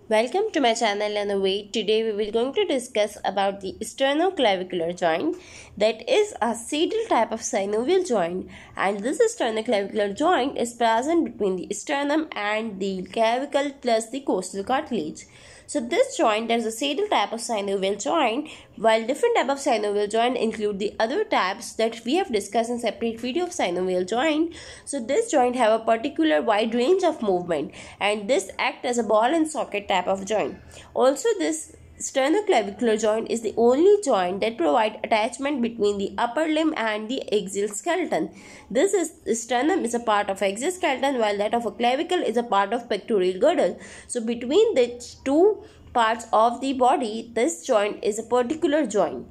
Welcome to my channel and Await. Today we will going to discuss about the sternoclavicular joint, that is a saddle type of synovial joint, and this sternoclavicular joint is present between the sternum and the clavicle plus the costal cartilage. So this joint is a saddle type of synovial joint, while different type of synovial joint include the other types that we have discussed in separate video of synovial joint. So this joint have a particular wide range of movement, and this act as a ball and socket type of joint. Also, this sternoclavicular joint is the only joint that provide attachment between the upper limb and the axial skeleton. Sternum is a part of axial skeleton, while that of a clavicle is a part of pectoral girdle. So between the two parts of the body, this joint is a particular joint.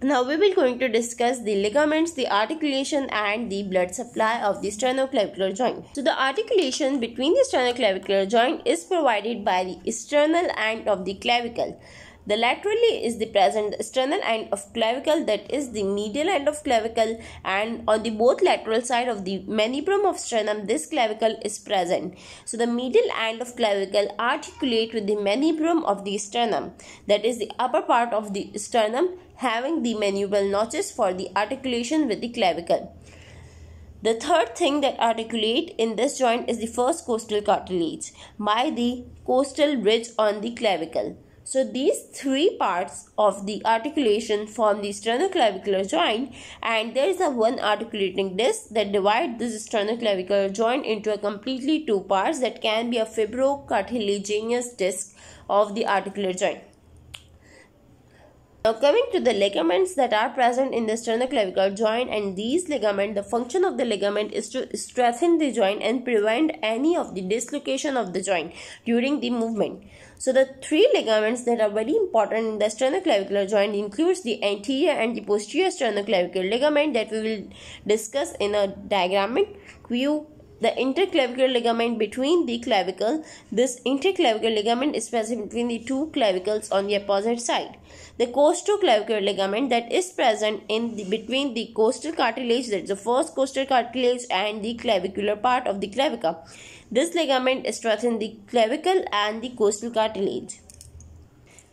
Now we will going to discuss the ligaments, the articulation and the blood supply of the sternoclavicular joint. So the articulation between the sternoclavicular joint is provided by the sternal end of the clavicle. The laterally is the present sternal end of clavicle, that is the medial end of clavicle, and on the both lateral side of the manubrum of sternum this clavicle is present. So the medial end of clavicle articulate with the manubrum of the sternum, that is the upper part of the sternum having the manubral notches for the articulation with the clavicle. The third thing that articulate in this joint is the first costal cartilage by the costal ridge on the clavicle. So these three parts of the articulation form the sternoclavicular joint, and there is a one articulating disc that divides this sternoclavicular joint into a completely two parts that can be a fibrocartilaginous disc of the articular joint. Now coming to the ligaments that are present in the sternoclavicular joint, and these ligaments, the function of the ligament is to strengthen the joint and prevent any of the dislocation of the joint during the movement. So the three ligaments that are very important in the sternoclavicular joint includes the anterior and the posterior sternoclavicular ligament that we will discuss in a diagrammatic view. The interclavicular ligament between the clavicle. This interclavicular ligament is present between the two clavicles on the opposite side. The costoclavicular ligament that is present between the costal cartilage, that is the first costal cartilage, and the clavicular part of the clavicle. This ligament strengthens the clavicle and the costal cartilage.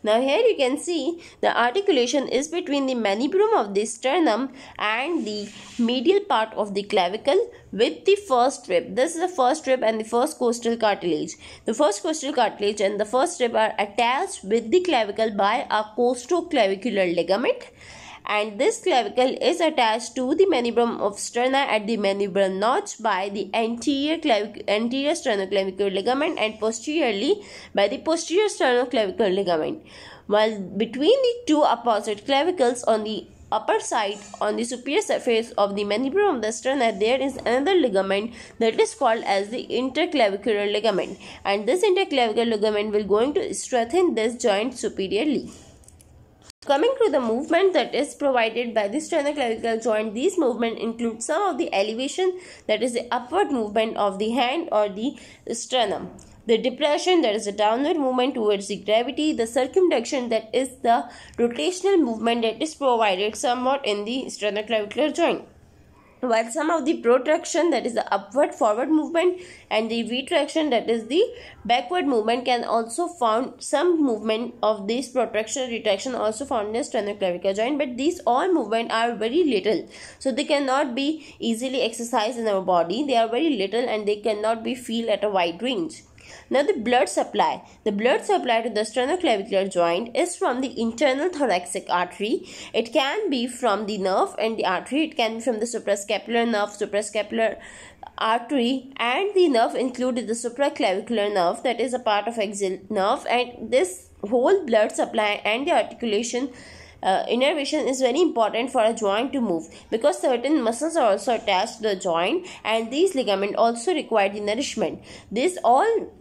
Now here you can see the articulation is between the manubrum of the sternum and the medial part of the clavicle with the first rib. This is the first rib and the first costal cartilage. The first costal cartilage and the first rib are attached with the clavicle by a costoclavicular ligament, and this clavicle is attached to the manubrum of sterna at the manubral notch by the anterior sternoclavicular ligament, and posteriorly by the posterior sternoclavicular ligament. While between the two opposite clavicles on the upper side, on the superior surface of the manubrum of the sterna, there is another ligament that is called as the interclavicular ligament, and this interclavicular ligament will going to strengthen this joint superiorly. Coming to the movement that is provided by the sternoclavicular joint, these movements include some of the elevation, that is the upward movement of the hand or the sternum. The depression, that is a downward movement towards the gravity. The circumduction, that is the rotational movement that is provided somewhat in the sternoclavicular joint. While some of the protraction, that is the upward forward movement, and the retraction, that is the backward movement, can also found some movement of this protraction retraction also found in the sternoclavicular joint, but these all movement are very little, so they cannot be easily exercised in our body. They are very little and they cannot be feel at a wide range. Now the blood supply. The blood supply to the sternoclavicular joint is from the internal thoracic artery. It can be from the nerve and the artery. It can be from the suprascapular nerve, suprascapular artery, and the nerve included the supraclavicular nerve, that is a part of axial nerve, and this whole blood supply and the articulation innervation is very important for a joint to move, because certain muscles are also attached to the joint, and these ligaments also require the nourishment. These all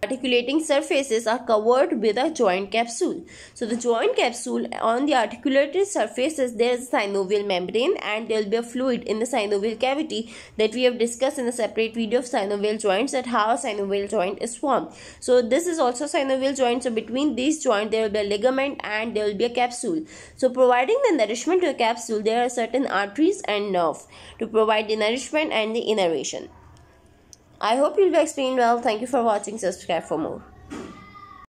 articulating surfaces are covered with a joint capsule. So the joint capsule, on the articulated surfaces there is a synovial membrane, and there will be a fluid in the synovial cavity that we have discussed in a separate video of synovial joints, that how a synovial joint is formed. So this is also synovial joint. So between these joints there will be a ligament and there will be a capsule. So providing the nourishment to the capsule, there are certain arteries and nerve to provide the nourishment and the innervation. I hope you will be explained well. Thank you for watching. Subscribe for more.